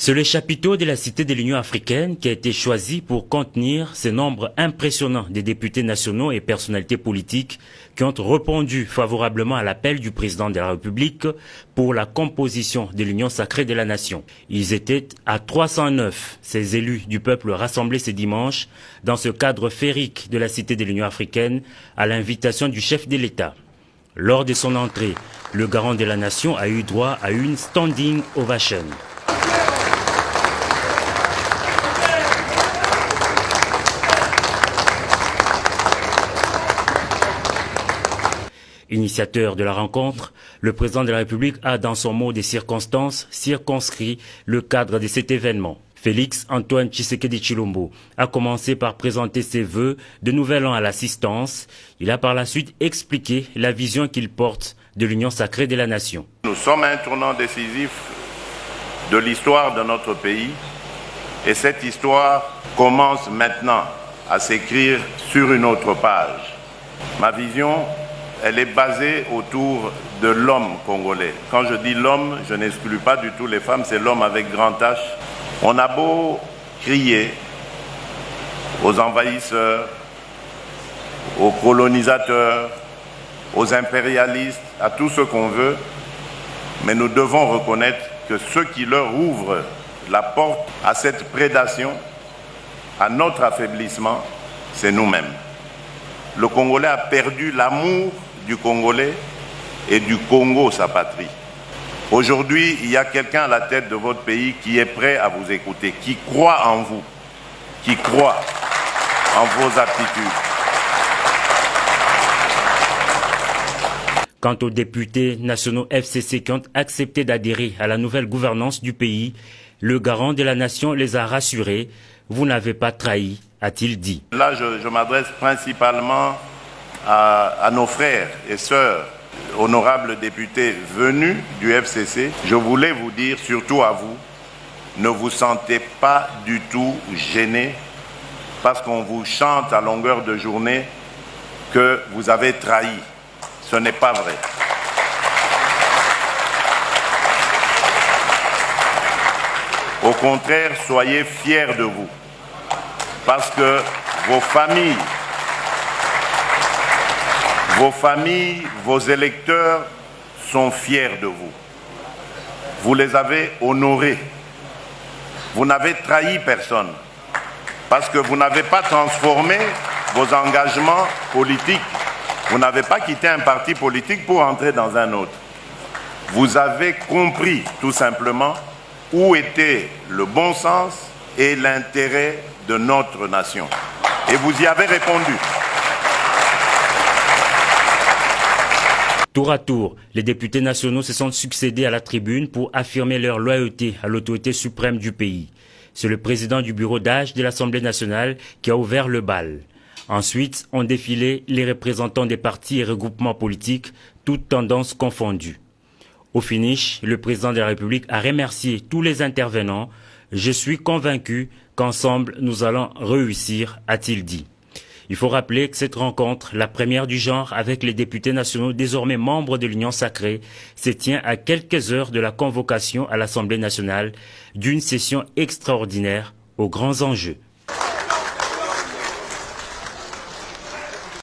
C'est le chapiteau de la Cité de l'Union africaine qui a été choisi pour contenir ce nombre impressionnant de députés nationaux et personnalités politiques qui ont répondu favorablement à l'appel du président de la République pour la composition de l'Union sacrée de la nation. Ils étaient à 309, ces élus du peuple rassemblés ce dimanche dans ce cadre féerique de la Cité de l'Union africaine à l'invitation du chef de l'État. Lors de son entrée, le garant de la nation a eu droit à une standing ovation. Initiateur de la rencontre, le président de la République a, dans son mot des circonstances, circonscrit le cadre de cet événement. Félix Antoine Tshisekedi Tshilombo a commencé par présenter ses vœux de nouvel an à l'assistance. Il a par la suite expliqué la vision qu'il porte de l'union sacrée de la nation. Nous sommes à un tournant décisif de l'histoire de notre pays et cette histoire commence maintenant à s'écrire sur une autre page. Ma vision, elle est basée autour de l'homme congolais. Quand je dis l'homme, je n'exclus pas du tout les femmes, c'est l'homme avec grand H. On a beau crier aux envahisseurs, aux colonisateurs, aux impérialistes, à tout ce qu'on veut, mais nous devons reconnaître que ceux qui leur ouvrent la porte à cette prédation, à notre affaiblissement, c'est nous-mêmes. Le Congolais a perdu l'amour du Congolais et du Congo, sa patrie. Aujourd'hui, il y a quelqu'un à la tête de votre pays qui est prêt à vous écouter, qui croit en vous, qui croit en vos aptitudes. Quant aux députés nationaux FCC qui ont accepté d'adhérer à la nouvelle gouvernance du pays, le garant de la nation les a rassurés. Vous n'avez pas trahi, a-t-il dit. Là, je m'adresse principalement à nos frères et sœurs, honorables députés venus du FCC. Je voulais vous dire, surtout à vous, ne vous sentez pas du tout gênés parce qu'on vous chante à longueur de journée que vous avez trahi. Ce n'est pas vrai. Au contraire, soyez fiers de vous parce que vos familles, vos électeurs sont fiers de vous. Vous les avez honorés. Vous n'avez trahi personne parce que vous n'avez pas transformé vos engagements politiques. Vous n'avez pas quitté un parti politique pour entrer dans un autre. Vous avez compris tout simplement où était le bon sens et l'intérêt de notre nation. Et vous y avez répondu. Tour à tour, les députés nationaux se sont succédés à la tribune pour affirmer leur loyauté à l'autorité suprême du pays. C'est le président du bureau d'âge de l'Assemblée nationale qui a ouvert le bal. Ensuite, ont défilé les représentants des partis et regroupements politiques, toutes tendances confondues. Au finish, le président de la République a remercié tous les intervenants. « Je suis convaincu qu'ensemble, nous allons réussir », a-t-il dit. Il faut rappeler que cette rencontre, la première du genre avec les députés nationaux désormais membres de l'Union sacrée, se tient à quelques heures de la convocation à l'Assemblée nationale d'une session extraordinaire aux grands enjeux.